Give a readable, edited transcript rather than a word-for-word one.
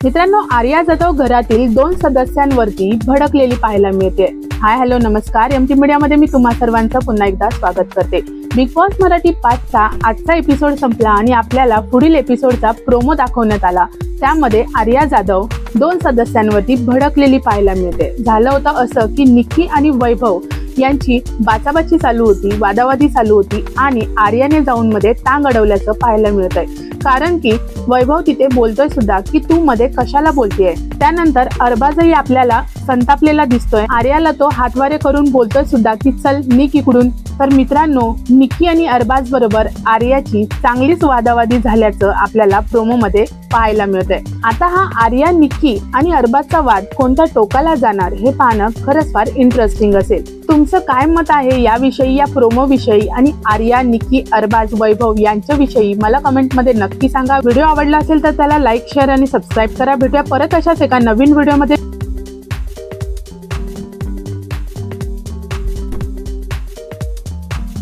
मित्रांनो, आर्या जाधव घरातील 2 सदस्यांवरती भडकलेली पाहायला मिळते। हाय हॅलो नमस्कार, एमटी मीडियामध्ये मी तुम्हा सर्वांचं पुन्हा एकदा स्वागत करते। बिग बॉस मराठी 5चा आजचा एपिसोड संपला आणि आपल्याला पुढील एपिसोडचा प्रोमो दाखवण्यात आला। त्यामध्ये आर्या जाधव 2 सदस्यांवरती भडकलेली पाहायला मिळते। झालं होतं असं की निक्की आणि वैभव यांची बाचाबाची चालू होती, वादावादी चालू होती आणि आर्याने जाऊन मध्ये टांग अडवल्याचं पाहायला मिळतंय। कारण की वैभव तिथे बोलतोय सुद्धा की तू मध्ये कशाला बोलतेय। त्यानंतर अरबाजही आपल्याला संतापलेला दिसतोय। आर्याला तो हातवारे करून बोलतोय सुद्धा की चल निक इकडून। तर मित्रांनो, निक्की आणि अरबाज बरोबर आर्याची चांगलीच वादावादी झाल्याचं आपल्याला प्रोमो मध्ये पाहायला मिळतंय। आता हा आर्या, निक्की आणि अरबाजचा वाद कोणत्या टोकाला जाणार हे पाहणं खरंच फार इंटरेस्टिंग असेल। तुमचं काय मत आहे याविषयी, या प्रोमो विषयी आणि आर्या, निक्की, अरबाज, वैभव यांच्याविषयी मला कमेंट मध्ये नक्की सांगा। व्हिडिओ आवडला असेल तर त्याला लाईक, शेअर आणि सबस्क्राईब करा। भेटूया परत अशाच एका नवीन व्हिडिओ मध्ये।